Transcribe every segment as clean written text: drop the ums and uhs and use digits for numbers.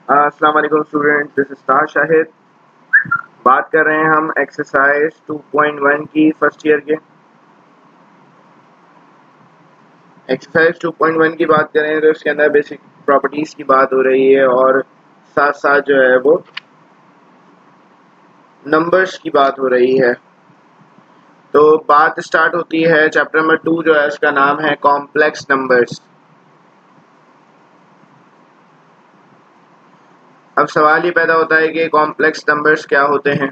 अस्सलाम वालेकुम student, this is ताज शाहिद। बात कर रहे हैं हम एक्सरसाइज 2.1 की फर्स्ट ईयर के। एक्सरसाइज 2.1 की बात करें तो इसके अंदर बेसिक प्रॉपर्टीज की बात हो रही है और साथ साथ जो है वो नंबर्स की बात हो रही है। तो बात स्टार्ट होती है चैप्टर नंबर 2 जो है उसका नाम है कॉम्प्लेक्स नंबर्स। अब सवाल ये पैदा होता है कि कॉम्प्लेक्स नंबर्स क्या होते हैं।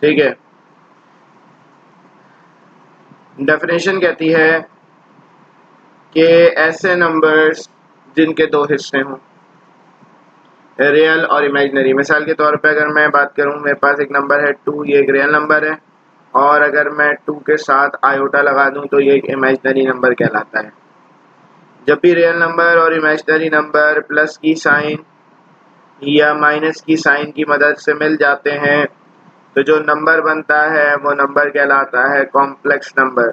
ठीक है, डेफिनेशन कहती है कि ऐसे नंबर्स जिनके दो हिस्से हों, रियल और इमेजिनरी। मिसाल के तौर पे अगर मैं बात करूं, मेरे पास एक नंबर है 2, ये एक रियल नंबर है, और अगर मैं 2 के साथ आयोटा लगा दूं तो ये एक इमेजिनरी नंबर कहलाता है। जब भी रियल नंबर और इमेजिनरी नंबर प्लस की साइन या माइनस की साइन की मदद से मिल जाते हैं तो जो नंबर बनता है वो नंबर कहलाता है कॉम्प्लेक्स नंबर।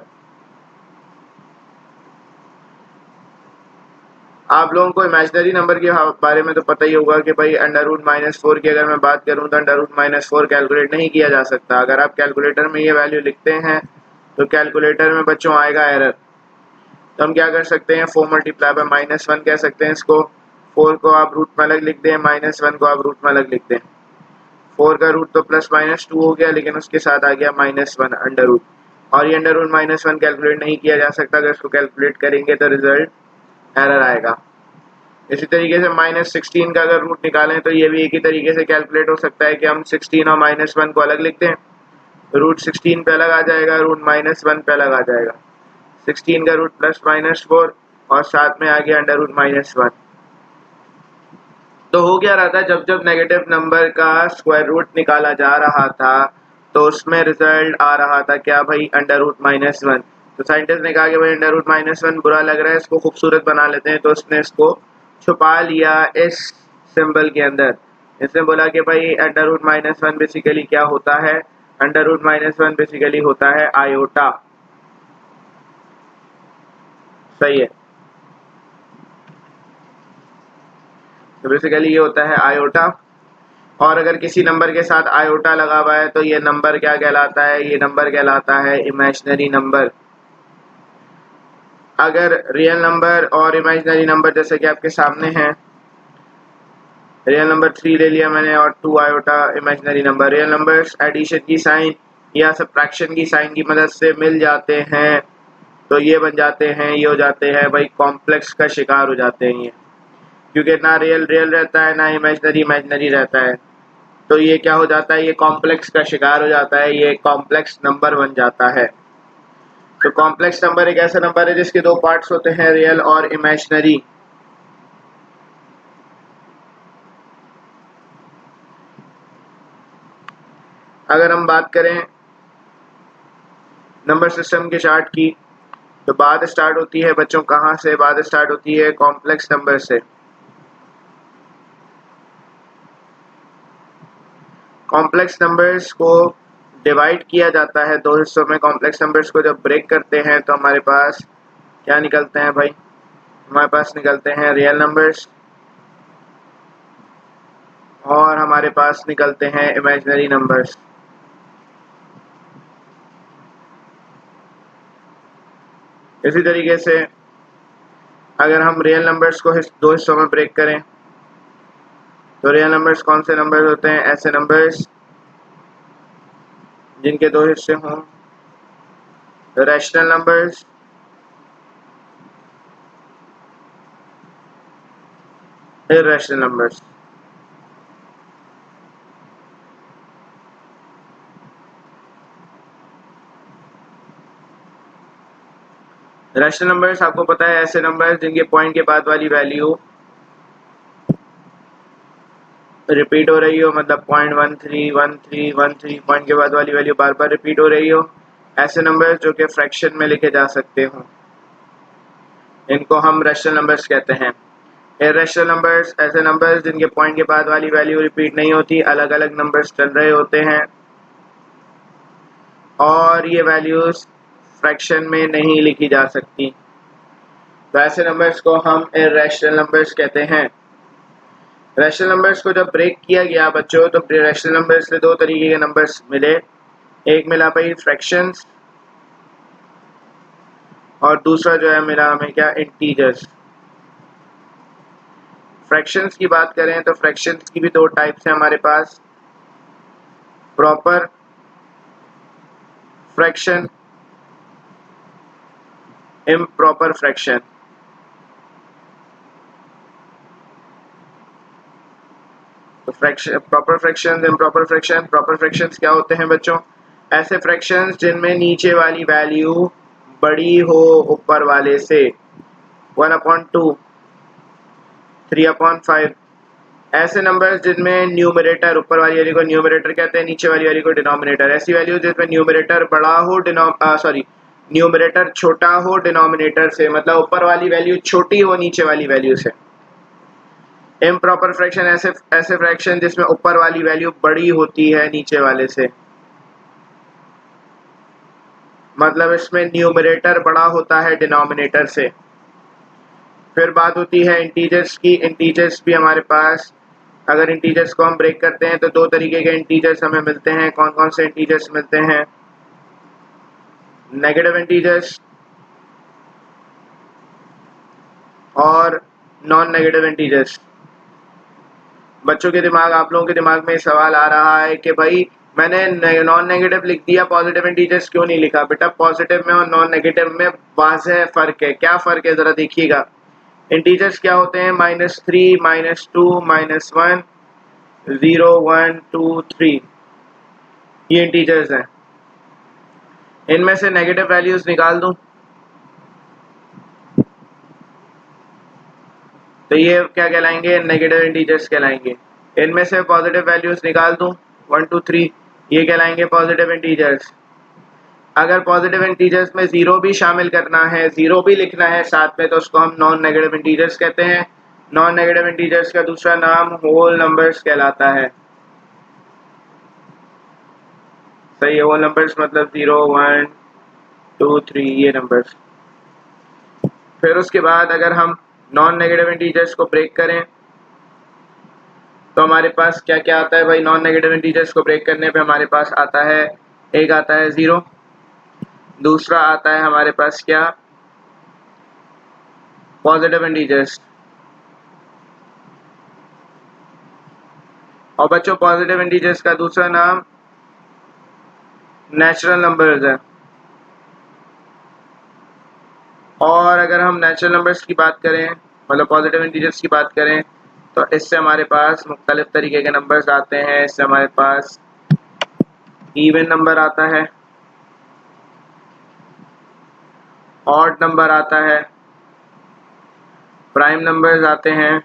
आप लोगों को इमेजिनरी नंबर के बारे में तो पता ही होगा कि भाई √-4 की अगर मैं बात करूं तो √-4 कैलकुलेट नहीं किया जा सकता। अगर आप कैलकुलेटर में ये वैल्यू लिखते हैं तो कैलकुलेटर में बच्चों आएगा एरर। तो हम क्या कर सकते हैं, 4 मल्टीप्लाई बाय -1 कह सकते हैं इसको। 4 को आप रूट में अलग लिख दें, -1 को आप रूट में अलग लिख दें। 4 का रूट तो +-2 हो गया, लेकिन उसके साथ आ गया -1 अंडर रूट। और ये अंडर रूट -1 कैलकुलेट नहीं किया जा सकता। अगर इसको कैलकुलेट करेंगे तो रिजल्ट एरर आएगा। इसी तरीके से -16 का अगर रूट निकालें तो ये भी एक ही तरीके से कैलकुलेट हो सकता है कि हम 16 और -1 को अलग लिख दें। रूट 16 पे अलग आ जाएगा, रूट -1 पे अलग आ जाएगा। 16 का रूट +-4 और साथ में आ गया अंडर रूट -1। तो हो क्या रहा था, जब जब नेगेटिव नंबर का स्क्वायर रूट निकाला जा रहा था तो उसमें रिजल्ट आ रहा था क्या भाई, अंडर रूट -1। तो साइंटिस्ट ने कहा कि भाई अंडर रूट -1 बुरा लग रहा है, इसको खूबसूरत बना लेते हैं। तो उसने इसको छुपा लिया इस सिंबल के अंदर। इसने बोला कि भाई अंडर रूट -1 बेसिकली क्या होता है, अंडर रूट -1 बेसिकली होता है आयोटा। सही है, तो बेसिकली ये होता है आयोटा। और अगर किसी नंबर के साथ आयोटा लगा हुआ है तो ये नंबर क्या कहलाता है, ये नंबर कहलाता है इमेजिनरी नंबर। अगर रियल नंबर और इमेजिनरी नंबर जैसे कि आपके सामने है, रियल नंबर 3 ले लिया मैंने और 2 iota imaginary number. Real numbers addition की साइन या सब्ट्रैक्शन की साइन की मदद से मिल जाते हैं तो ये बन जाते हैं, ये हो जाते हैं भाई कॉम्प्लेक्स का शिकार हो जाते हैं ये, क्योंकि ना रियल रियल रहता है ना इमेजिनरी इमेजिनरी रहता है। तो ये क्या हो जाता है, ये कॉम्प्लेक्स का शिकार हो जाता है, ये कॉम्प्लेक्स नंबर बन जाता है। तो कॉम्प्लेक्स नंबर एक ऐसा नंबर है जिसके दो पार्ट्स होते हैं, रियल और इमेजिनरी। अगर हम बात करें नंबर सिस्टम के चार्ट की तो बात स्टार्ट होती है बच्चों कहाँ से, बात स्टार्ट होती है कॉम्प्लेक्स नंबर से। कॉम्प्लेक्स नंबर्स को डिवाइड किया जाता है दो हिस्सों में। कॉम्प्लेक्स नंबर्स को जब ब्रेक करते हैं तो हमारे पास क्या निकलते हैं भाई, हमारे पास निकलते हैं रियल नंबर्स और हमारे पास निकलते हैं इमेजिनरी नंबर्स। इसी तरीके से अगर हम रियल नंबर्स को दो हिस्सों में ब्रेक करें तो रियल नंबर्स कौन से नंबर्स होते हैं, ऐसे नंबर्स जिनके दो हिस्से हों, rational numbers irrational numbers. Rational numbers आपको पता है ऐसे नंबर्स जिनके पॉइंट के बाद वाली वैल्यू रिपीट हो रही हो, मतलब 0.131313 पॉइंट के बाद वाली वैल्यू बार बार रिपीट हो रही हो। ऐसे नंबर्स जो कि फ्रैक्शन में लिखे जा सकते हों, इनको हम रैशनल नंबर्स कहते हैं। इररेशनल नंबर्स ऐसे नंबर्स जिनके पॉइंट के बाद वाली वैल्यू रिपीट नहीं होती, अलग अलग नंबर्स चल रहे होते हैं और ये वैल्यूज फ्रैक्शन में नहीं लिखी जा सकती, तो ऐसे नंबर्स को हम इररेशनल नंबर्स कहते हैं। रैशनल नंबर्स को जब ब्रेक किया गया बच्चों तो रैशनल नंबर्स से दो तरीके के नंबर्स मिले। एक मिला भाई फ्रैक्शंस और दूसरा जो है मिला हमें क्या, इंटीजर्स। फ्रैक्शंस की बात करें तो फ्रैक्शंस की भी दो टाइप्स हैं हमारे पास, प्रॉपर फ्रैक्शन, इम्प्रॉपर फ्रैक्शन। तो fraction, proper fraction, improper fraction. Proper fractions क्या होते हैं बच्चों, ऐसे फ्रैक्शंस जिनमें नीचे वाली वैल्यू बड़ी हो ऊपर वाले से, 1/2, 3/5। ऐसे नंबर्स जिनमें न्यूमरेटर, ऊपर वाली वैल्यू को न्यूमरेटर कहते हैं, नीचे वाली वैल्यू को डिनोमिनेटर। ऐसी वैल्यू जिसमें न्यूमरेटर बड़ा हो, न्यूमरेटर छोटा हो डिनोमिनेटर से, मतलब ऊपर वाली वैल्यू छोटी हो नीचे वाली वैल्यू से। इम्प्रॉपर फ्रैक्शन ऐसे फ्रैक्शन जिसमें ऊपर वाली वैल्यू बड़ी होती है नीचे वाले से, मतलब इसमें न्यूमरेटर बड़ा होता है डिनोमिनेटर से। फिर बात होती है इंटीजर्स की। इंटीजर्स भी हमारे पास, अगर इंटीजर्स को हम ब्रेक करते हैं तो दो तरीके के इंटीजर्स हमें मिलते हैं। कौन कौन से इंटीजर्स मिलते हैं, नेगेटिव इंटीजर्स और नॉन नेगेटिव इंटीजर्स। बच्चों के दिमाग, आप लोगों के दिमाग में सवाल आ रहा है कि भाई मैंने नॉन नेगेटिव लिख दिया, पॉजिटिव इंटीजर्स क्यों नहीं लिखा? बेटा पॉजिटिव में और नॉन नेगेटिव में वाज़ेह फर्क है। क्या फर्क है जरा देखिएगा। इंटीजर्स क्या होते हैं, -3, -2, -1, 0, 1, 2, 3, ये इंटीजर्स हैं। इनमें से नेगेटिव वैल्यूज निकाल दूं तो ये क्या कहलाएंगे, नेगेटिव इंटीजर्स कहलाएंगे। इनमें से पॉजिटिव वैल्यूज निकाल दूं 1, 2, 3, ये कहलाएंगे पॉजिटिव इंटीजर्स। अगर पॉजिटिव इंटीजर्स में जीरो भी शामिल करना है, जीरो भी लिखना है साथ में, तो उसको हम नॉन नेगेटिव इंटीजर्स कहते हैं। नॉन नेगेटिव इंटीजर्स का दूसरा नाम होल नंबर्स कहलाता है। सही है, होल नंबर्स मतलब 0, 1, 2, 3, ये नंबर्स। फिर उसके बाद अगर हम नॉन नेगेटिव इंटीजर्स को ब्रेक करें तो हमारे पास क्या क्या आता है भाई। नॉन नेगेटिव इंटीजर्स को ब्रेक करने पे हमारे पास आता है, एक आता है 0, दूसरा आता है हमारे पास क्या, पॉजिटिव इंटीजर्स। और बच्चों पॉजिटिव इंटीजर्स का दूसरा नाम नेचुरल नंबर्स है। और अगर हम नेचुरल नंबर्स की बात करें, मतलब पॉजिटिव इंटीजर्स की बात करें, तो इससे हमारे पास मुख्तलिफ तरीके के नंबर्स आते हैं। इससे हमारे पास इवन नंबर आता है, ऑड नंबर आता है, प्राइम नंबर्स आते हैं,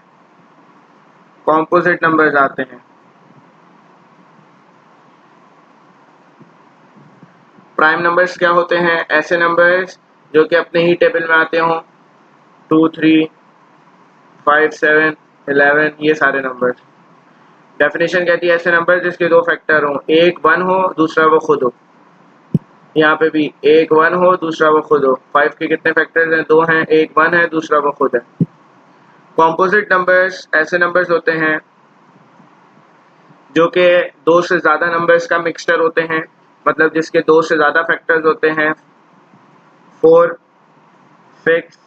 कॉम्पोजिट नंबर्स आते हैं। प्राइम नंबर्स क्या होते हैं, ऐसे नंबर्स जो कि अपने ही टेबल में आते हों, 2, 3, 5, 7, 11, ये सारे नंबर्स। डेफिनेशन कहती है ऐसे नंबर जिसके दो फैक्टर हों, एक 1 हो दूसरा वो खुद हो। यहाँ पे भी एक 1 हो दूसरा वो खुद हो। 5 के कितने फैक्टर्स हैं, दो हैं, एक 1 है दूसरा वो खुद है। कॉम्पोजिट नंबर्स ऐसे नंबर्स होते हैं जो कि दो से ज़्यादा नंबर्स का मिक्सचर होते हैं, मतलब जिसके दो से ज़्यादा फैक्टर्स होते हैं, 4, 6,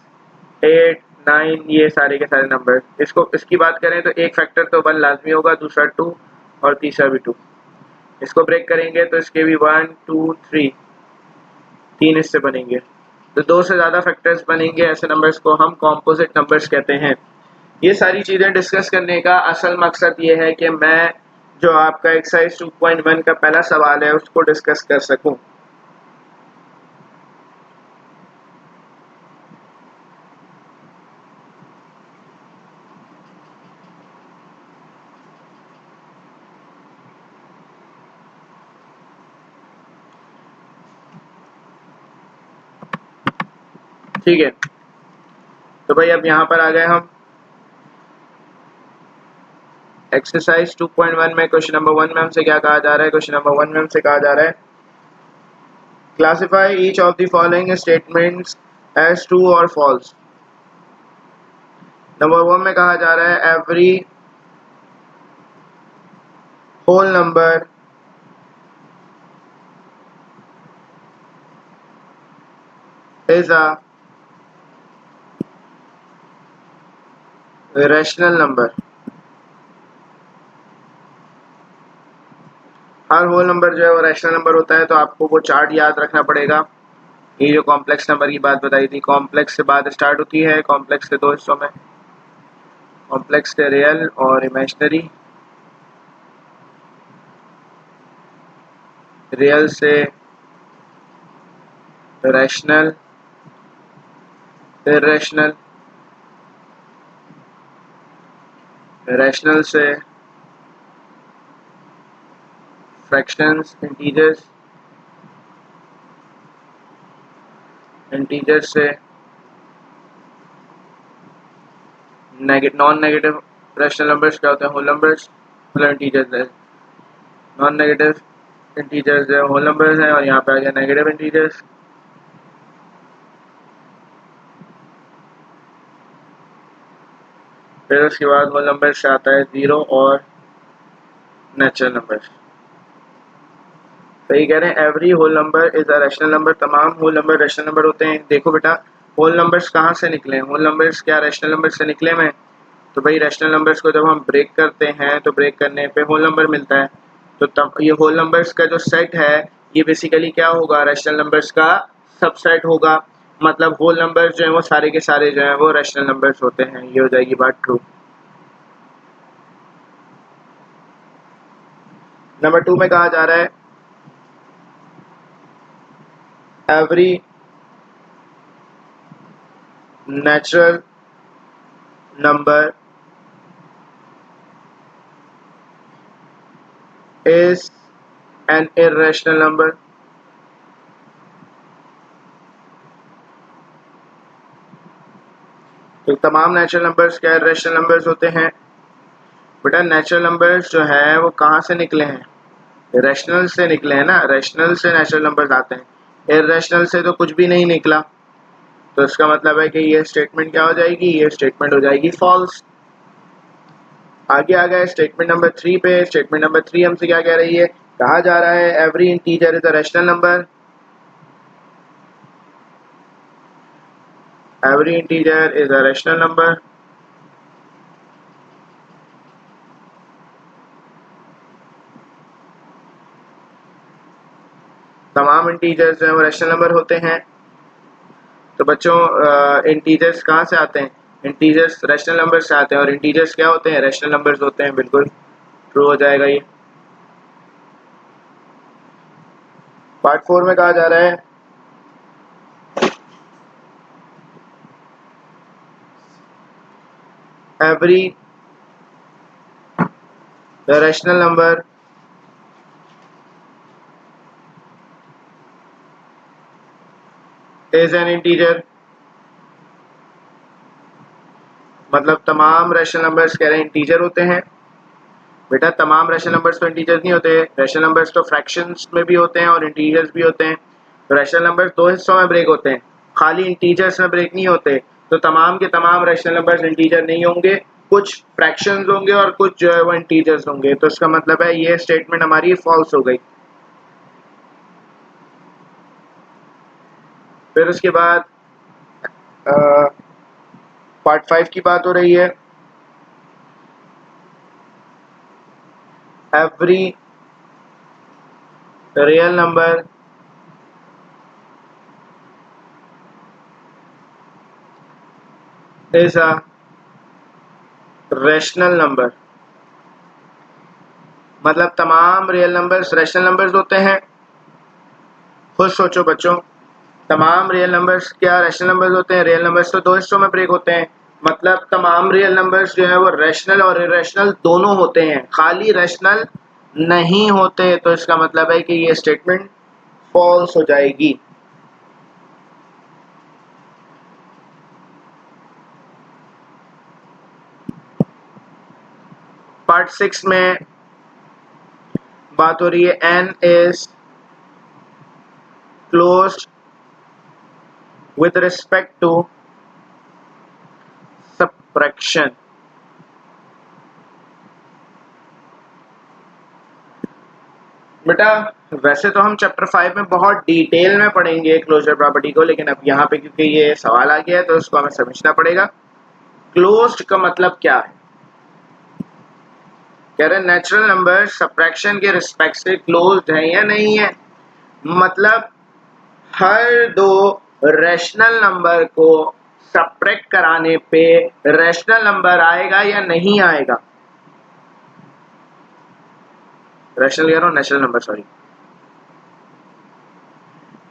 8, 9, ये सारे के सारे नंबर। इसकी बात करें तो एक फैक्टर तो 1 लाजमी होगा, दूसरा 2 और तीसरा भी 2। इसको ब्रेक करेंगे तो इसके भी 1, 2, 3, 3 हिस्से बनेंगे। तो दो से ज़्यादा फैक्टर्स बनेंगे, ऐसे नंबर्स को हम कॉम्पोजिट नंबर्स कहते हैं। ये सारी चीज़ें डिस्कस करने का असल मकसद ये है कि मैं जो आपका एक्सरसाइज 2.1 का पहला सवाल है उसको डिस्कस कर सकूं। ठीक है, तो भाई अब यहाँ पर आ गए हम एक्सरसाइज 2.1 में। क्वेश्चन नंबर 1 में हमसे क्या कहा जा रहा है, क्वेश्चन नंबर 1 में हमसे कहा जा रहा है classify each of the following statements as true और फॉल्स। नंबर 1 में कहा जा रहा है every whole number is a rational number। हर होल नंबर जो है वो रैशनल नंबर होता है, तो आपको वो चार्ट याद रखना पड़ेगा। ये जो कॉम्प्लेक्स नंबर की बात बताई थी, कॉम्प्लेक्स से बात स्टार्ट होती है। कॉम्प्लेक्स के दो हिस्सों में, कॉम्प्लेक्स के रियल और इमेजिनरी। रियल से रैशनल, इरेशनल, रैशनल से फ्रैक्शंस, इंटीजर्स, इंटीजर से नॉन नेगेटिव रैशनल नंबर्स क्या होते हैं, होल नंबर्स, मतलब इंटीजर्स है। नॉन नेगेटिव इंटीजर्स जो होल नंबर्स हैं, और यहाँ पे आ गया नेगेटिव इंटीजर्स। फिर उसके बाद होल नंबर से आता है जीरो और नेचुरल नंबर्स। तो ये कह रहे हैं every whole number is a rational number, तमाम होल नंबर रैशनल नंबर होते हैं। देखो बेटा, होल नंबर्स कहाँ से निकले हैं? होल नंबर्स क्या रैशनल नंबर से निकले हैं? तो भाई रैशनल नंबर्स को जब हम ब्रेक करते हैं तो ब्रेक करने पे होल नंबर मिलता है। तो तब ये होल नंबर्स का जो सेट है ये बेसिकली क्या होगा? रैशनल नंबर्स का सबसेट होगा। मतलब होल नंबर्स जो है वो सारे के सारे जो है वो रैशनल नंबर्स होते हैं। ये हो जाएगी बात ट्रू। नंबर 2 में कहा जा रहा है every natural number is an irrational number. तो तमाम नेचुरल नंबर्स क्या इरेशनल नंबर्स होते हैं? बेटा नेचुरल नंबर्स जो है वो कहाँ से निकले हैं? रैशनल से निकले हैं ना, रैशनल से नेचुरल नंबर्स आते हैं। इरेशनल से तो कुछ भी नहीं निकला, तो इसका मतलब है कि ये स्टेटमेंट क्या हो जाएगी? ये स्टेटमेंट हो जाएगी फॉल्स। आगे आ गए स्टेटमेंट नंबर 3 पे। स्टेटमेंट नंबर 3 हमसे क्या कह रही है? कहा जा रहा है every integer is a rational number. Every integer is a rational number. तमाम इंटीजर्स जो है वो रैशनल नंबर होते हैं। तो बच्चों इंटीजर्स कहाँ से आते हैं? इंटीजर्स रैशनल नंबर से आते हैं। और इंटीजर्स क्या होते हैं? रैशनल नंबर्स होते हैं। बिल्कुल ट्रू हो जाएगा ये। पार्ट 4 में कहा जा रहा है every rational number is an integer. मतलब तमाम रैशनल नंबर्स कह रहे हैं इंटीजर होते हैं। बेटा तमाम रैशनल नंबर्स तो इंटीजर्स नहीं होते। रैशनल नंबर्स तो फ्रैक्शंस में भी होते हैं और इंटीजर्स भी होते हैं। तो रैशनल नंबर्स दो हिस्सों में ब्रेक होते हैं, खाली इंटीजर्स में ब्रेक नहीं होते। तो तमाम के तमाम रैशनल नंबर्स इंटीजर नहीं होंगे, कुछ फ्रैक्शंस होंगे और कुछ जो है वो इंटीजर्स होंगे। तो इसका मतलब है ये स्टेटमेंट हमारी फॉल्स हो गई। फिर उसके बाद पार्ट 5 की बात हो रही है every real number is a rational number. मतलब तमाम रियल नंबर्स रैशनल नंबर्स होते हैं। खुद सोचो बच्चों, तमाम रियल नंबर्स क्या रैशनल नंबर्स होते हैं? रियल नंबर्स तो दो हिस्सों में ब्रेक होते हैं। मतलब तमाम रियल नंबर्स जो है वो रैशनल और इरेशनल दोनों होते हैं, खाली रैशनल नहीं होते। तो इसका मतलब है कि ये स्टेटमेंट फॉल्स हो जाएगी। पार्ट 6 में बात हो रही है N is closed with respect to subtraction। बेटा वैसे तो हम चैप्टर 5 में बहुत डिटेल में पढ़ेंगे क्लोजर प्रॉपर्टी को, लेकिन अब यहाँ पे क्योंकि ये सवाल आ गया है तो उसको हमें समझना पड़ेगा। क्लोज्ड का मतलब क्या है? कह रहे नेचुरल नंबर सबट्रैक्शन के रिस्पेक्ट से क्लोज्ड है या नहीं है। मतलब हर दो रैशनल नंबर को सबट्रैक्ट कराने पे रैशनल नंबर आएगा या नहीं आएगा। रैशनल कह रहा हूँ, नेचुरल नंबर, सॉरी।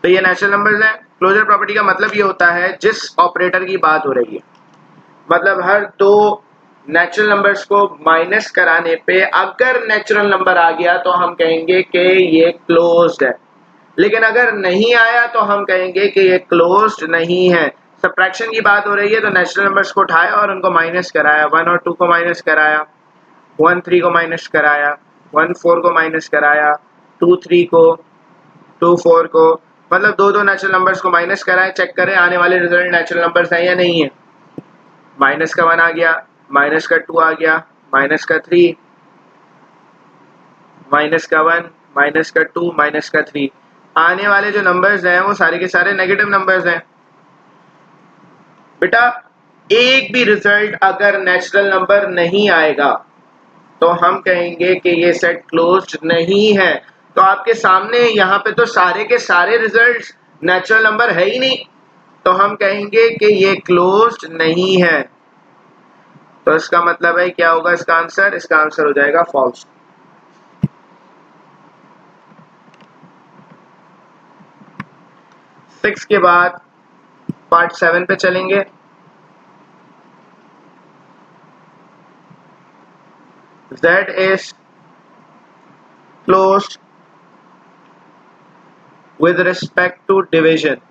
तो ये नेचुरल नंबर्स हैं। क्लोजर प्रॉपर्टी का मतलब ये होता है जिस ऑपरेटर की बात हो रही है, मतलब हर दो नेचुरल नंबर्स को माइनस कराने पे अगर नेचुरल नंबर आ गया तो हम कहेंगे कि ये क्लोज्ड है, लेकिन अगर नहीं आया तो हम कहेंगे कि ये क्लोज्ड नहीं है। सब्ट्रैक्शन की बात हो रही है तो नेचुरल नंबर्स को उठाया और उनको माइनस कराया, 1 और 2 को माइनस कराया, 1 3 को माइनस कराया, 1 4 को माइनस कराया, 2 3 को, 2 4 को, मतलब दो दो नेचुरल नंबर्स को माइनस कराएं, चेक करें आने वाले रिजल्ट नेचुरल नंबर्स हैं या नहीं है। माइनस का 1 आ गया, माइनस का 2 आ गया, माइनस का 3, माइनस का 1, माइनस का 2, माइनस का 3, आने वाले जो नंबर्स हैं वो सारे के सारे नेगेटिव नंबर्स हैं। बेटा एक भी रिजल्ट अगर नेचुरल नंबर नहीं आएगा तो हम कहेंगे कि ये सेट क्लोज्ड नहीं है। तो आपके सामने यहाँ पे तो सारे के सारे रिजल्ट्स नेचुरल नंबर है ही नहीं, तो हम कहेंगे कि ये क्लोज्ड नहीं है। तो इसका मतलब है क्या होगा इसका आंसर? इसका आंसर हो जाएगा फॉल्स। सिक्स के बाद पार्ट 7 पे चलेंगे। Z is closed with respect to division.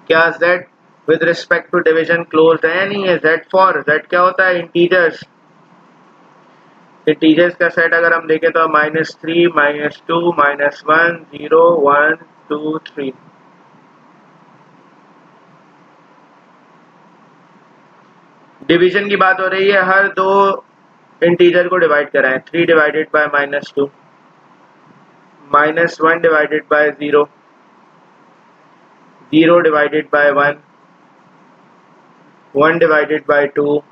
क्या Z with respect to division closed है या नहीं है? Z for Z क्या होता है? इंटीजर्स। इंटीजर्स का सेट अगर हम देखें तो -3, -2, -1, 0, 1, 2, 3। डिवीजन की बात हो रही है, हर दो इंटीजर को डिवाइड कराएं। 3 divided by -2, -1 divided by 0, 0 divided by 1, 1 divided by 2,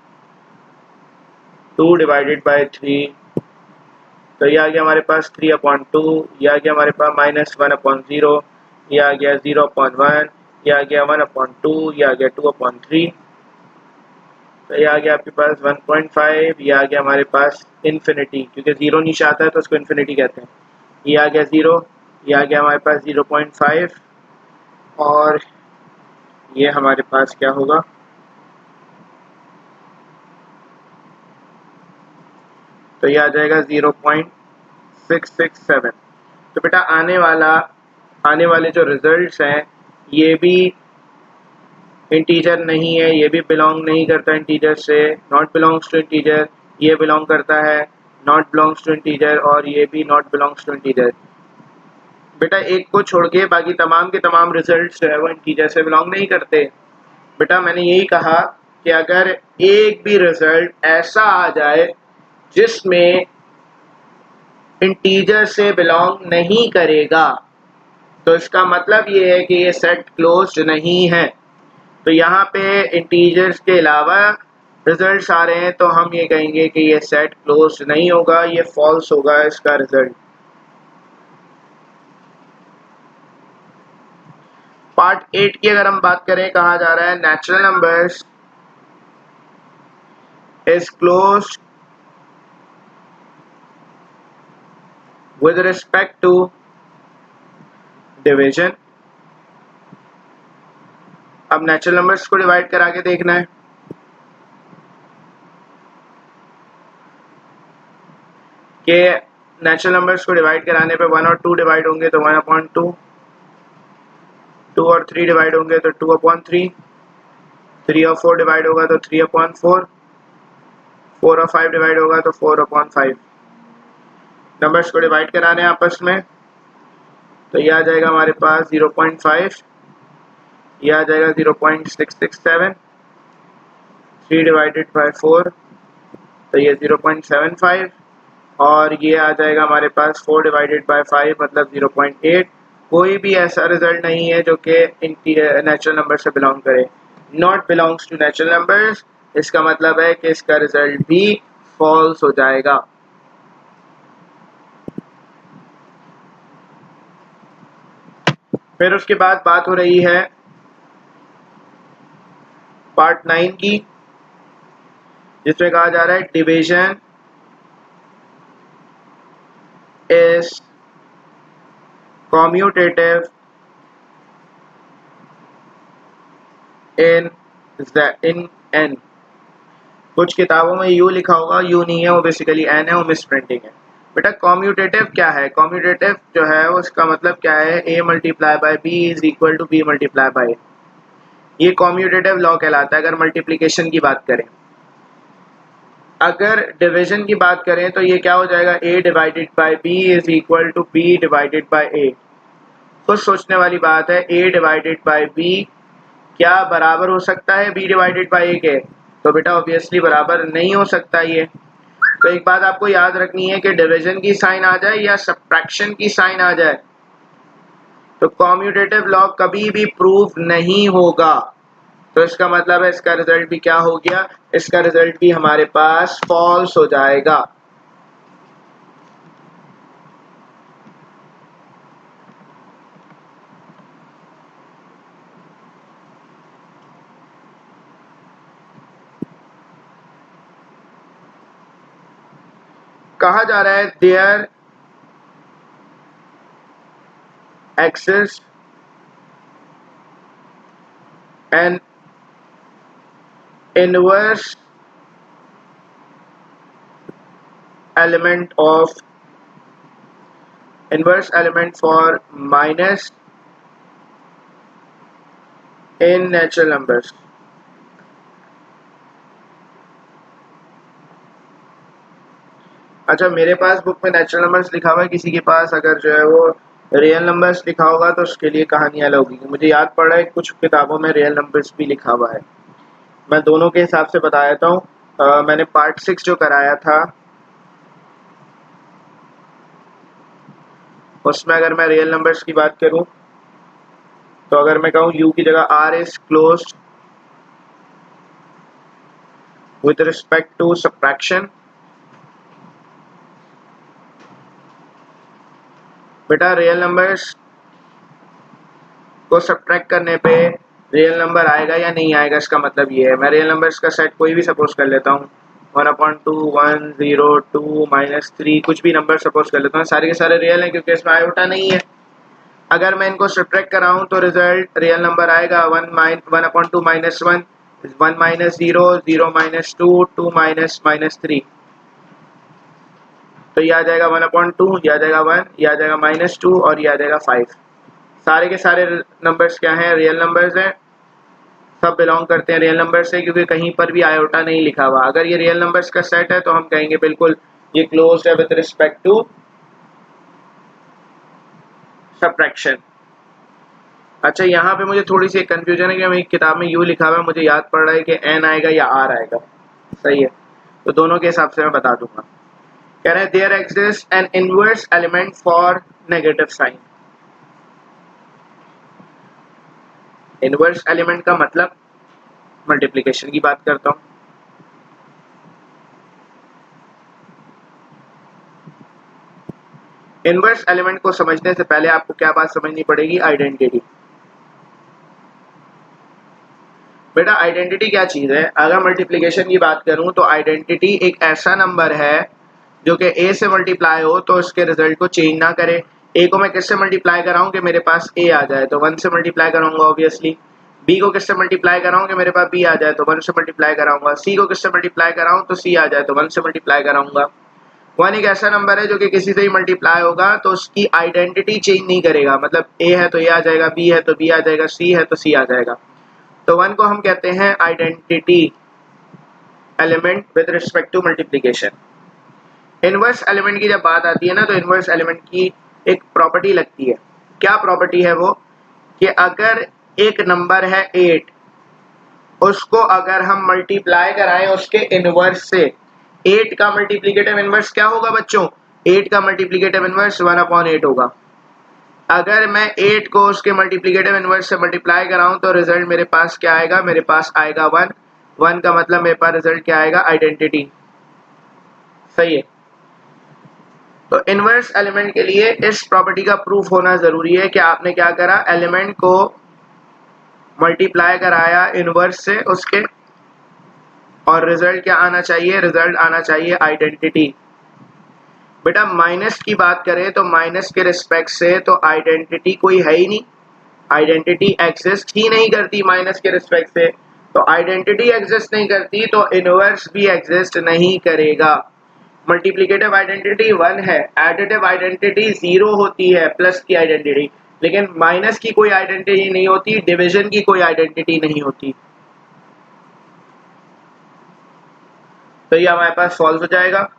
2 divided by 3। तो ये आ गया हमारे पास 3/2, ये आ गया हमारे पास -1/0, ये आ गया 0/1, ये आ गया 1/2, ये आ गया 2/3। तो ये आ गया आपके पास 1.5, ये आ गया हमारे पास इन्फिनिटी, क्योंकि 0 नीचे आता है तो उसको इन्फिनिटी कहते हैं। ये आ गया 0, ये आ गया हमारे पास 0.5, और ये हमारे पास क्या होगा? तो ये आ जाएगा 0.667। तो बेटा आने वाले जो रिजल्ट्स हैं ये भी इंटीजर नहीं है, ये भी बिलोंग नहीं करता इंटीजर से, नॉट बिलोंग्स टू इंटीजर। ये बिलोंग करता है नॉट बिलोंग्स टू इंटीजर, और ये भी नॉट बिलोंग्स टू इंटीजर। बेटा एक को छोड़ के बाकी तमाम के तमाम रिजल्ट्स जो है वो इंटीजर से बिलोंग नहीं करते। बेटा मैंने यही कहा कि अगर एक भी रिजल्ट ऐसा आ जाए जिसमें इंटीजर से बिलोंग नहीं करेगा तो इसका मतलब ये है कि ये सेट क्लोज्ड नहीं है। तो यहाँ पे इंटीजर्स के अलावा रिजल्ट्स आ रहे हैं तो हम ये कहेंगे कि ये सेट क्लोज्ड नहीं होगा, ये फॉल्स होगा इसका रिजल्ट। पार्ट 8 की अगर हम बात करें, कहा जा रहा है natural numbers is closed with respect to division. अब नेचुरल नंबर्स को डिवाइड करा के देखना है कि नेचुरल नंबर्स को डिवाइड कराने पे 1 और 2 डिवाइड होंगे तो 1/2, 2 और 3 डिवाइड होंगे तो 2/3, 3 और 4 डिवाइड होगा तो 3/4, 4 और 5 डिवाइड होगा तो 4/5। नंबर्स को डिवाइड कराने आपस में तो ये आ जाएगा हमारे पास 0.5, ये आ जाएगा 0.667, 3 डिवाइडेड बाय 4, तो ये 0.75 और ये आ जाएगा हमारे पास 4 डिवाइडेड बाय 5 मतलब 0.8। कोई भी ऐसा रिजल्ट नहीं है जो कि नेचुरल नंबर से बिलोंग करे, not belongs to natural numbers. इसका मतलब है कि इसका रिजल्ट भी फॉल्स हो जाएगा। फिर उसके बाद बात हो रही है पार्ट 9 की, जिसमें कहा जा रहा है division is commutative in an. कुछ किताबों में यू लिखा होगा, यू नहीं है, वो बेसिकली एन है, वो मिस प्रिंटिंग है। बेटा कॉम्यूटेटिव क्या है? कॉम्यूटेटिव जो है उसका मतलब क्या है, A multiply by B is equal to B multiply by A. ये कॉम्यूटेटिव लॉ कहलाता है अगर मल्टीप्लिकेशन की बात करें। अगर डिवीजन की बात करें तो ये क्या हो जाएगा, a divided by b is equal to b divided by a। कुछ सोचने वाली बात है, a डिवाइडेड बाय b क्या बराबर हो सकता है b डिवाइडेड बाय a के? तो बेटा ऑब्वियसली बराबर नहीं हो सकता ये। तो एक बात आपको याद रखनी है कि डिवीजन की साइन आ जाए या सब्ट्रैक्शन की साइन आ जाए तो कॉम्यूटेटिव लॉ कभी भी प्रूव नहीं होगा। तो इसका मतलब है इसका रिजल्ट भी क्या हो गया, इसका रिजल्ट भी हमारे पास फॉल्स हो जाएगा। कहा जा रहा है there exist an inverse element for minus in natural numbers. अच्छा, मेरे पास बुक में नेचुरल नंबर्स लिखा हुआ है, किसी के पास अगर जो है वो रियल नंबर्स लिखा होगा तो उसके लिए कहानी अलग होगी। मुझे याद पड़ रहा है कुछ किताबों में रियल नंबर्स भी लिखा हुआ है। मैं दोनों के हिसाब से बता देता हूँ। मैंने पार्ट 6 जो कराया था उसमें अगर मैं रियल नंबर्स की बात करूं तो अगर मैं कहूं u की जगह r is close with respect to subtraction. बेटा रियल नंबर्स को सब्ट्रैक्ट करने पे रियल नंबर आएगा या नहीं आएगा, इसका मतलब ये है। मैं रियल नंबर्स का सेट कोई भी सपोज कर लेता हूँ, 1/2, 1, 0, 2, -3, कुछ भी नंबर सपोज कर लेता हूँ, सारे के सारे रियल हैं क्योंकि इसमें आयोटा नहीं है। अगर मैं इनको सब्ट्रैक्ट कराऊं तो रिजल्ट रियल नंबर आएगा 1/2 -1, 1 -0, 0 -2, 2 -3। तो ये आ जाएगा 1/2, ये आ जाएगा 1, ये आ जाएगा -2 और ये आ जाएगा 5। सारे के सारे नंबर्स क्या हैं, रियल नंबर्स हैं, सब बिलोंग करते हैं रियल नंबर से क्योंकि कहीं पर भी आयोटा नहीं लिखा हुआ। अगर ये रियल नंबर्स का सेट है तो हम कहेंगे बिल्कुल ये क्लोज्ड है विद रिस्पेक्ट टू सब्ट्रैक्शन। अच्छा, यहाँ पे मुझे थोड़ी सी कंफ्यूजन है कि मेरी किताब में यू लिखा हुआ है, मुझे याद पड़ रहा है कि एन आएगा या आर आएगा। सही है, तो दोनों के हिसाब से मैं बता दूंगा। कह रहे हैं there exist an inverse element for negative sign. Inverse element का मतलब मल्टीप्लिकेशन की बात करता हूँ। इनवर्स एलिमेंट को समझने से पहले आपको क्या बात समझनी पड़ेगी, आइडेंटिटी। बेटा आइडेंटिटी क्या चीज है? अगर मल्टीप्लिकेशन की बात करूं तो आइडेंटिटी एक ऐसा नंबर है जो कि a से मल्टीप्लाई हो तो उसके रिजल्ट को चेंज ना करे। a को मैं किससे मल्टीप्लाई कराऊं कि मेरे पास a आ जाए, तो 1 से मल्टीप्लाई कराऊंगा ऑब्वियसली। b को किससे मल्टीप्लाई कराऊं कि मेरे पास b आ जाए, तो 1 से मल्टीप्लाई कराऊंगा। c को किससे मल्टीप्लाई कराऊं तो c आ जाए, तो 1 से मल्टीप्लाई कराऊंगा। 1 एक ऐसा नंबर है जो कि किसी से ही मल्टीप्लाई होगा तो उसकी आइडेंटिटी चेंज नहीं करेगा। मतलब a है तो a आ जाएगा, b है तो b आ जाएगा, c है तो c आ जाएगा। तो 1 को हम कहते हैं identity element with respect to multiplication. Inverse element की जब बात आती है ना तो इनवर्स एलिमेंट की एक प्रॉपर्टी लगती है। क्या प्रॉपर्टी है वो, कि अगर एक नंबर है 8, उसको अगर हम मल्टीप्लाई कराएं उसके इनवर्स से, 8 का मल्टीप्लिकेटिव इनवर्स क्या होगा बच्चों? 8 का मल्टीप्लिकेटिव इनवर्स 1/8 होगा। अगर मैं 8 को उसके मल्टीप्लिकेटिव इनवर्स से मल्टीप्लाई कराऊं तो रिजल्ट मेरे पास क्या आएगा? मेरे पास आएगा 1। 1 का मतलब मेरे पास रिजल्ट क्या आएगा? आइडेंटिटी। सही है। तो इनवर्स एलिमेंट के लिए इस प्रॉपर्टी का प्रूफ होना जरूरी है कि आपने क्या करा, एलिमेंट को मल्टीप्लाई कराया इनवर्स से उसके, और रिजल्ट क्या आना चाहिए? रिजल्ट आना चाहिए आइडेंटिटी। बेटा माइनस की बात करें तो माइनस के रिस्पेक्ट से तो आइडेंटिटी कोई है ही नहीं, आइडेंटिटी एग्जिस्ट ही नहीं करती माइनस के रिस्पेक्ट से। तो आइडेंटिटी एग्जिस्ट नहीं करती तो इनवर्स भी एग्जिस्ट नहीं करेगा। मल्टीप्लिकेटिव आइडेंटिटी 1 है, एडिटिव आइडेंटिटी 0 होती है, प्लस की आइडेंटिटी, लेकिन माइनस की कोई आइडेंटिटी नहीं होती, डिवीजन की कोई आइडेंटिटी नहीं होती। तो ये हमारे पास फॉल्स हो जाएगा।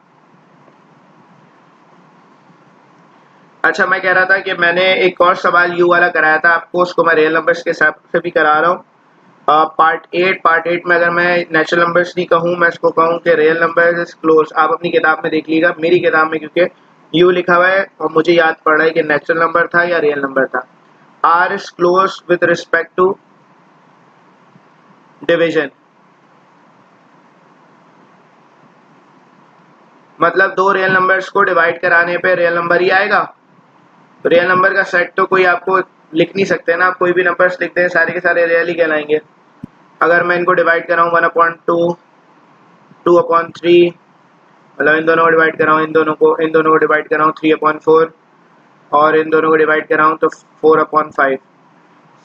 अच्छा मैं कह रहा था कि मैंने एक और सवाल यू वाला कराया था आपको, उसको मैं रियल नंबर्स के हिसाब से भी करा रहा हूँ। पार्ट 8 में अगर मैं नेचुरल नंबर्स नहीं कहूँ, मैं इसको कहूँ कि रियल नंबर्स इज क्लोज। आप अपनी किताब में देख लीजिएगा, मेरी किताब में क्योंकि यू लिखा हुआ है और मुझे याद पड़ रहा है कि नेचुरल नंबर था या रियल नंबर था। R is close with respect to division, मतलब दो रियल नंबर्स को डिवाइड कराने पे रियल नंबर ही आएगा। तो रियल नंबर का सेट तो कोई आपको लिख नहीं सकते ना, आप कोई भी नंबर्स लिखते हैं सारे के सारे रियल ही कहलाएंगे। अगर मैं इनको डिवाइड कराऊँ 1/2, 2/3, मतलब इन दोनों को डिवाइड कराऊँ, इन दोनों को डिवाइड कराऊँ 3/4, और इन दोनों को डिवाइड कराऊँ तो 4/5।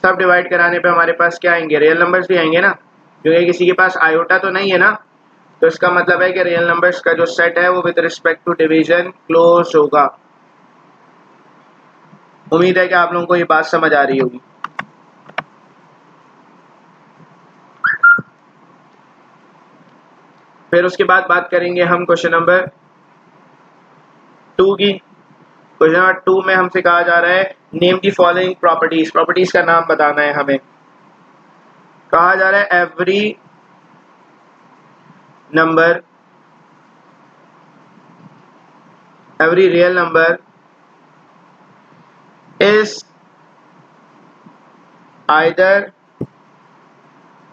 सब डिवाइड कराने पे हमारे पास क्या आएंगे? रियल नंबर्स भी आएंगे ना, क्योंकि किसी के पास आयोटा तो नहीं है ना। तो इसका मतलब है कि रियल नंबर्स का जो सेट है वो with respect to division close होगा। उम्मीद है कि आप लोगों को ये बात समझ आ रही होगी। फिर उसके बाद बात करेंगे हम क्वेश्चन नंबर 2 की। क्वेश्चन नंबर 2 में हमसे कहा जा रहा है name the following properties, properties का नाम बताना है हमें। कहा जा रहा है every number, every real number is either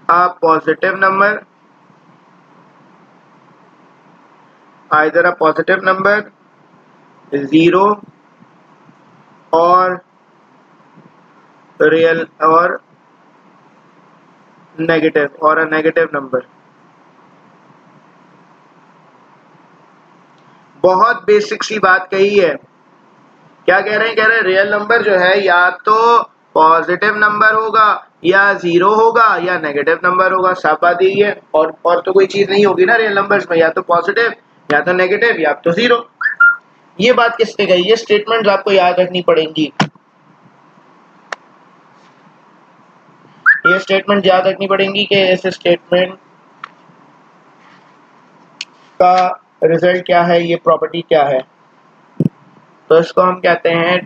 a positive number, zero, or real or negative, or a negative number। बहुत बेसिक सी बात कही है। क्या कह रहे हैं? कह रहे हैं रियल नंबर जो है या तो पॉजिटिव नंबर होगा, या जीरो होगा, या नेगेटिव नंबर होगा। साफ बात यही है, और तो कोई चीज नहीं होगी ना रियल नंबर्स में, या तो पॉजिटिव, या तो नेगेटिव, या तो जीरो। ये बात किसने कही? ये स्टेटमेंट आपको याद रखनी पड़ेंगी, ये स्टेटमेंट याद रखनी पड़ेंगी कि इस स्टेटमेंट का रिजल्ट क्या है, ये प्रॉपर्टी क्या है। तो इसको हम कहते हैं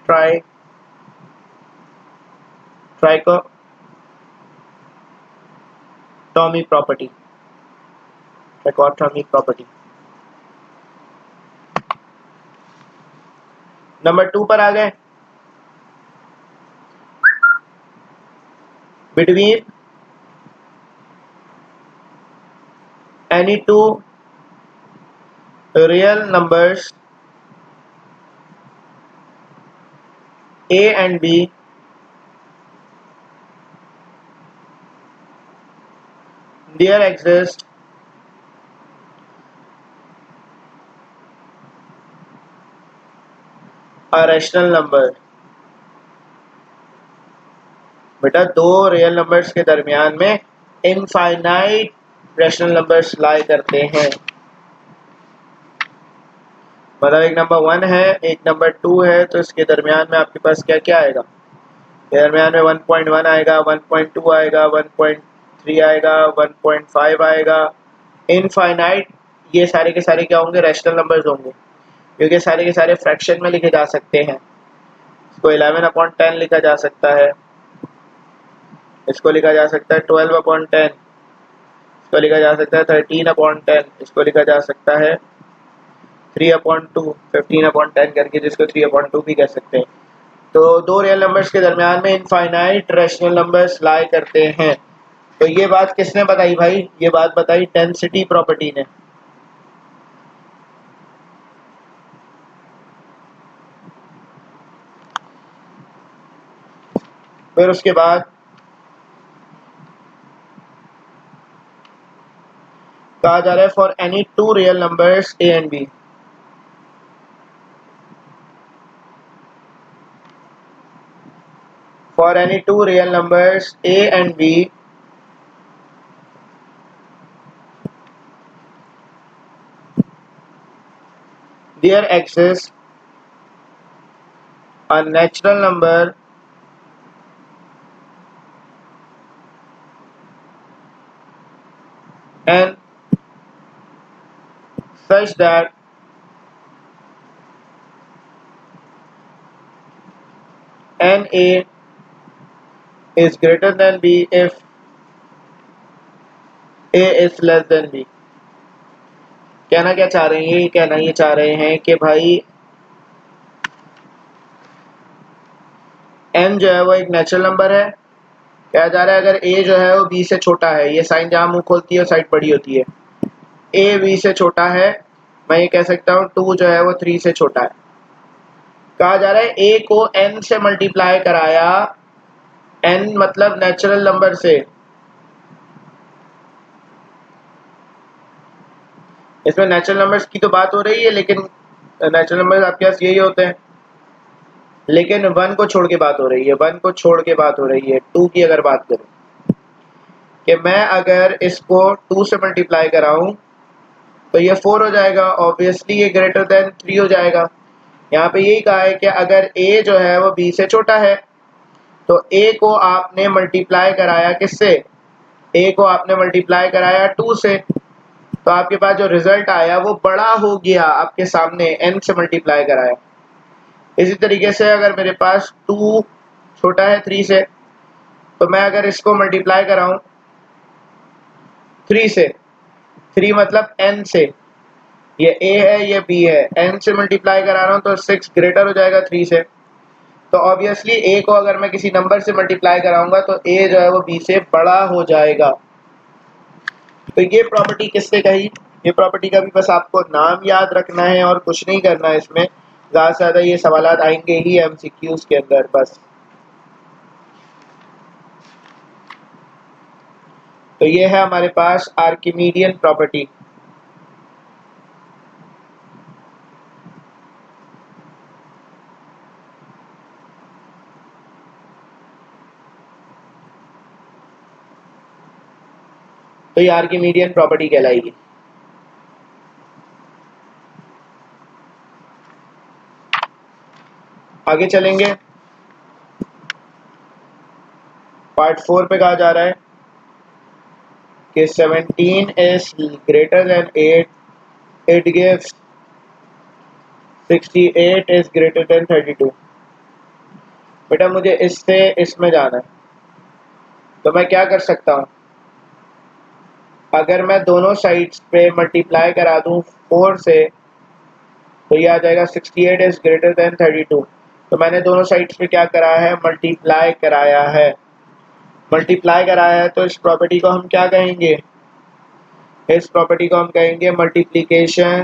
ट्राइकोटॉमी प्रॉपर्टी, ट्राइकोटॉमी प्रॉपर्टी। नंबर 2 पर आ गए। Between any two real numbers A and B, there exists a rational number। बेटा दो रियल नंबर्स के दरमियान में इनफाइनाइट रैशनल नंबर्स लाई करते हैं। मतलब एक नंबर 1 है, एक नंबर 2 है, तो इसके दरमियान में आपके पास क्या क्या आएगा? दरमियान में 1.1 आएगा, 1.2 आएगा, 1.3 आएगा, 1.5 आएगा। इनफाइनाइट ये सारे के सारे क्या होंगे? रैशनल नंबर्स होंगे, क्योंकि सारे के सारे फ्रैक्शन में लिखे जा सकते हैं। इसको 11/10 लिखा जा सकता है, इसको लिखा जा सकता है 12/10, इसको लिखा जा सकता है 13/10, इसको लिखा जा सकता है 3/2, 15/10 करके, जिसको 3/2 भी कह सकते हैं। तो दो रियल नंबर्स के दरमियान में इनफाइनाइट रैशनल नंबर्स लाई करते हैं। तो ये बात किसने बताई भाई? ये बात बताई डेंसिटी प्रॉपर्टी ने। फिर उसके बाद कहा जा रहा है for any two real numbers A and B, for any two real numbers A and B there exists a natural number n such that na is greater than b if a is less than b। कहना क्या चाह रहे हैं? ये कहना ये चाह रहे हैं कि भाई n जो है वो एक नेचुरल नंबर है। कहा जा रहा है अगर a जो है वो b से छोटा है, ये साइन जहां मुंह खोलती है साइड बड़ी होती है, a b से छोटा है, मैं ये कह सकता हूँ 2 जो है वो 3 से छोटा है। कहा जा रहा है a को n से मल्टीप्लाई कराया, n मतलब नेचुरल नंबर से, इसमें नेचुरल नंबर्स की तो बात हो रही है, लेकिन नेचुरल नंबर्स आपके पास यही होते हैं, लेकिन 1 को छोड़ के बात हो रही है, 1 को छोड़ के बात हो रही है। 2 की अगर बात करूं कि मैं अगर इसको 2 से मल्टीप्लाई कराऊं तो ये 4 हो जाएगा, ऑब्वियसली ये ग्रेटर देन 3 हो जाएगा। यहाँ पे यही कहा है कि अगर a जो है वो b से छोटा है तो a को आपने मल्टीप्लाई कराया किससे? a को आपने मल्टीप्लाई कराया 2 से, तो आपके पास जो रिजल्ट आया वो बड़ा हो गया आपके सामने, n से मल्टीप्लाई कराया। इसी तरीके से अगर मेरे पास 2 छोटा है 3 से, तो मैं अगर इसको मल्टीप्लाई कराऊं 3 से, 3 मतलब n से, ये a है ये b है, n से मल्टीप्लाई करा रहा हूं तो 6 ग्रेटर हो जाएगा 3 से। तो ऑब्वियसली a को अगर मैं किसी नंबर से मल्टीप्लाई कराऊंगा तो a जो है वो b से बड़ा हो जाएगा। तो ये प्रॉपर्टी किसने कही? ये प्रॉपर्टी का भी बस आपको नाम याद रखना है और कुछ नहीं करना है। इसमें ज़्यादा से ज़्यादा ये सवालात आएंगे ही MCQs के अंदर बस। तो ये है हमारे पास आर्किमीडियन प्रॉपर्टी। तो ये आर्किमीडियन प्रॉपर्टी कहलाएगी। आगे चलेंगे, पार्ट 4 पे कहा जा रहा है कि 17 is greater than 8, it gives 68 is greater than 32। बेटा मुझे इससे इसमें जाना है, तो मैं क्या कर सकता हूँ? अगर मैं दोनों साइड्स पे मल्टीप्लाई करा दूं 4 से तो ये आ जाएगा 68 इज ग्रेटर देन 32। तो मैंने दोनों साइड्स पे क्या करा है? मल्टीप्लाई कराया है। मल्टीप्लाई कराया है तो इस प्रॉपर्टी को हम क्या कहेंगे? इस प्रॉपर्टी को हम कहेंगे multiplication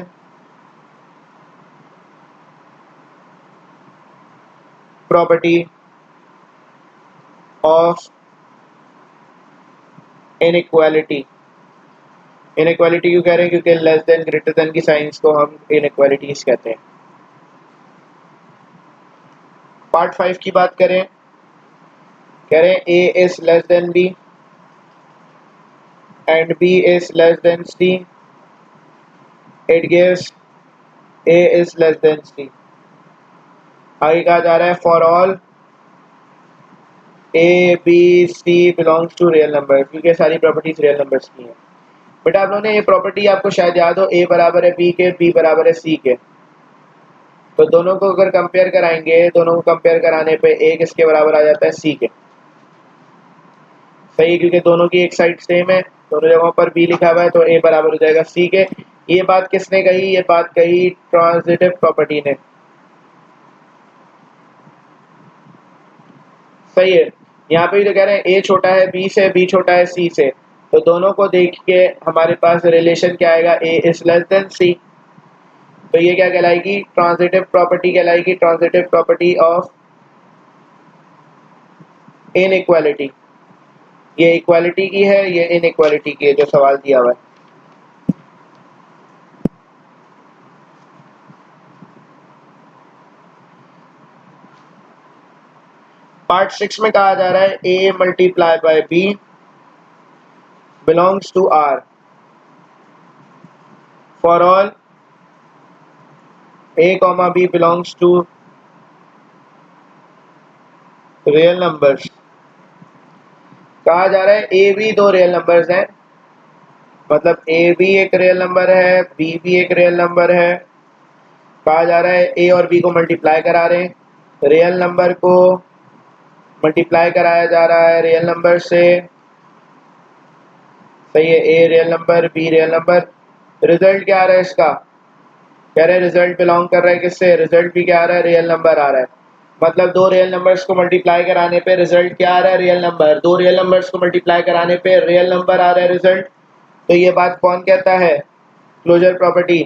property of inequality. Inequality क्यों कह रहे हैं? क्योंकि लेस देन ग्रेटर देन की साइंस को हम इनइक्वालिटीज कहते हैं। पार्ट 5 की बात करें, कह रहे हैं a is less than b and b is less than c, it gives a is less than c। आगे कहा जा रहा है for all a b c belongs to real number, क्योंकि सारी प्रॉपर्टीज रियल नंबर्स की हैं। बेटा आप लोगों ने ये प्रॉपर्टी आपको शायद याद हो, a बराबर है b के, b बराबर है c के। तो दोनों को अगर कंपेयर कराएंगे, दोनों को कंपेयर कराने पे a किसके बराबर आ जाता है? c के। सही, क्योंकि दोनों की एक साइड सेम है दोनों जगहों पर बी लिखा हुआ है तो ए बराबर हो जाएगा सी के। ये बात किसने कही? ये बात कही ट्रांजिटिव प्रॉपर्टी ने। सही है। यहाँ पे भी तो कह रहे हैं ए छोटा है बी से, बी छोटा है सी से, तो दोनों को देख के हमारे पास रिलेशन क्या आएगा? A is less than C. तो ये क्या कहलाएगी? ट्रांजिटिव प्रॉपर्टी कहलाएगी, ट्रांजिटिव प्रॉपर्टी ऑफ इनइक्वालिटी। ये इक्वालिटी की है, ये इनइक्वालिटी की है जो सवाल दिया हुआ है। पार्ट 6 में कहा जा रहा है A multiply by B belongs to R for all A comma B belongs to real numbers. कहा जा रहा है ए बी दो रियल नंबर्स हैं, मतलब ए भी एक रियल नंबर है, बी भी एक रियल नंबर है। कहा जा रहा है ए और बी को मल्टीप्लाई करा रहे हैं, रियल नंबर को मल्टीप्लाई कराया जा रहा है रियल नंबर से। सही है, a real number be real number. Result क्या आ रहा है इसका? कह रहे हैं रिजल्ट बिलोंग कर रहा है किससे? रिजल्ट भी क्या आ रहा है? रियल नंबर आ रहा है। मतलब दो रियल नंबर्स को मल्टीप्लाई कराने पे रिजल्ट क्या आ रहा है? Real number. दो रियल नंबर्स को मल्टीप्लाई कराने पे रियल नंबर आ रहा है रिजल्ट। तो ये बात कौन कहता है? क्लोजर प्रॉपर्टी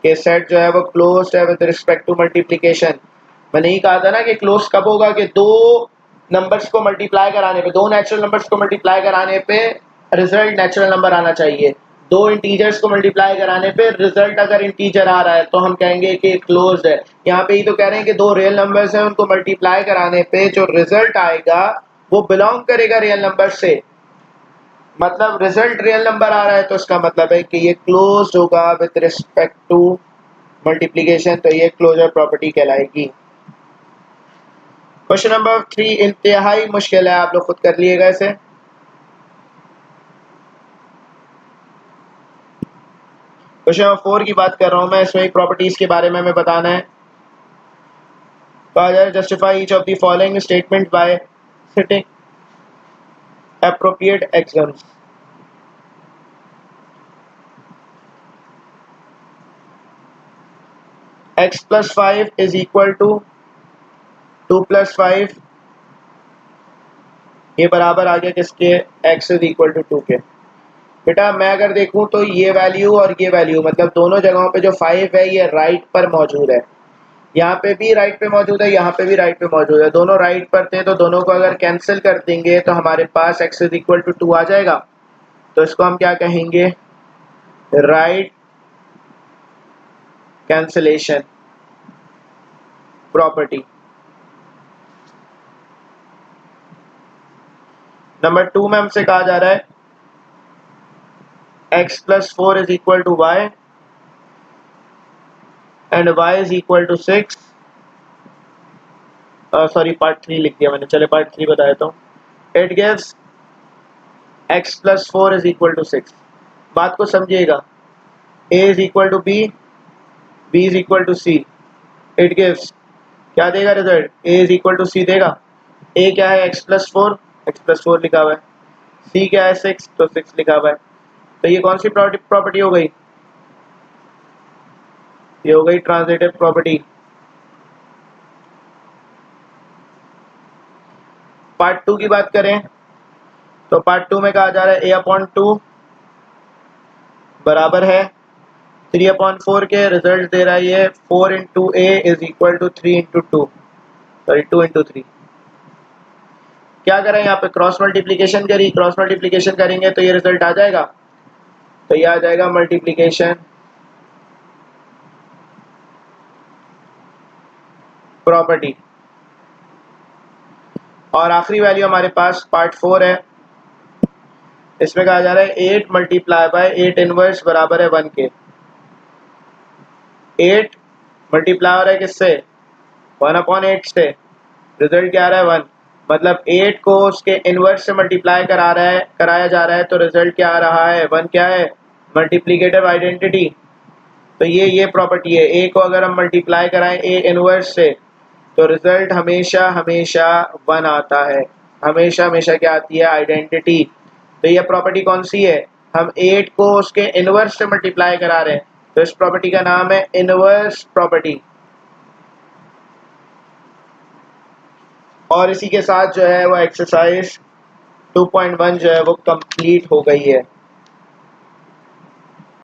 के सेट जो है वो क्लोज्ड है विद रिस्पेक्ट टू मल्टीप्लिकेशन। मैंने ही कहा था ना कि क्लोज कब होगा? कि दो नंबर्स को मल्टीप्लाई कराने पे, दो नेचुरल नंबर्स को मल्टीप्लाई कराने पे रिजल्ट नेचुरल नंबर आना चाहिए। दो इंटीजर्स को मल्टीप्लाई कराने पे रिजल्ट अगर इंटीजर आ रहा है तो हम कहेंगे कि क्लोज्ड है। यहाँ पे ही तो कह रहे हैं कि दो रियल नंबर्स हैं, उनको मल्टीप्लाई कराने पे जो रिजल्ट आएगा वो बिलोंग करेगा रियल नंबर से। मतलब रिजल्ट रियल नंबर आ रहा है तो इसका मतलब है कि ये क्लोज्ड होगा विद रिस्पेक्ट टू मल्टीप्लिकेशन, तो ये क्लोजर प्रॉपर्टी कहलाएगी। क्वेश्चन नंबर 3 इंतहाई मुश्किल है, आप लोग खुद कर लिएगा इसे। क्वेश्चन नंबर 4 की बात कर रहा हूं मैं, इसमें प्रॉपर्टीज के बारे में बताना है। कहा जाए justify each of the following statement by sitting appropriate axioms। x plus 5 is equal to 2 plus 5, ये बराबर आ गया किसके? x is equal to 2 के। बेटा मैं अगर देखूं तो ये वैल्यू और ये वैल्यू, मतलब दोनों जगहों पे जो 5 है ये राइट पर मौजूद है, यहाँ पे भी राइट पे मौजूद है, यहाँ पे भी राइट पे मौजूद है, दोनों राइट पर थे, तो दोनों को अगर कैंसिल कर देंगे तो हमारे पास x is equal to 2 आ जाएगा। तो इसको हम क्या कहेंगे? Right cancellation property. नंबर 2 में हमसे कहा जा रहा है x plus 4 is equal to y and y is equal to 6। Sorry part 3 लिख दिया मैंने, चले पार्ट 3 बता देता हूँ। It gives x plus 4 is equal to 6। बात को समझिएगा, a is equal to b, b is equal to c। It gives क्या देगा result? a is equal to c देगा। a क्या है? x plus 4, x plus 4 लिखा हुआ है। c क्या है? 6, तो 6 लिखा हुआ है। तो ये कौन सी प्रॉपर्टी हो गई? ये हो गई ट्रांजिटिव प्रॉपर्टी। पार्ट 2 की बात करें तो पार्ट 2 में कहा जा रहा है a/2 बराबर है 3/4 के। रिजल्ट दे रहा है ये 4 into A is equal to 3 into 2, sorry 2 into 3। क्या करें यहाँ पे? क्रॉस मल्टीप्लीकेशन करी, क्रॉस मल्टीप्लीकेशन करेंगे तो ये रिजल्ट आ जाएगा, तो ये आ जाएगा मल्टीप्लीकेशन प्रॉपर्टी। और आखिरी वैल्यू हमारे पास पार्ट 4 है, इसमें कहा जा रहा है 8 मल्टीप्लाई बाय 8 इनवर्स बराबर है 1 के। 8 मल्टीप्लाई हो रहा है किससे? 1/8 से। रिजल्ट क्या आ रहा है? 1। मतलब 8 को उसके इनवर्स से मल्टीप्लाई कराया जा रहा है, तो रिजल्ट क्या आ रहा है? 1 क्या है? Multiplicative identity. तो ये प्रॉपर्टी है, a को अगर हम मल्टीप्लाई कराएं a इनवर्स से तो रिजल्ट हमेशा हमेशा 1 आता है, हमेशा हमेशा क्या आती है, आइडेंटिटी। तो ये प्रॉपर्टी कौन सी है, हम 8 को उसके इनवर्स से मल्टीप्लाई करा रहे हैं, तो इस प्रॉपर्टी का नाम है इनवर्स प्रॉपर्टी। और इसी के साथ जो है वो एक्सरसाइज 2.1 जो है वो कंप्लीट हो गई है।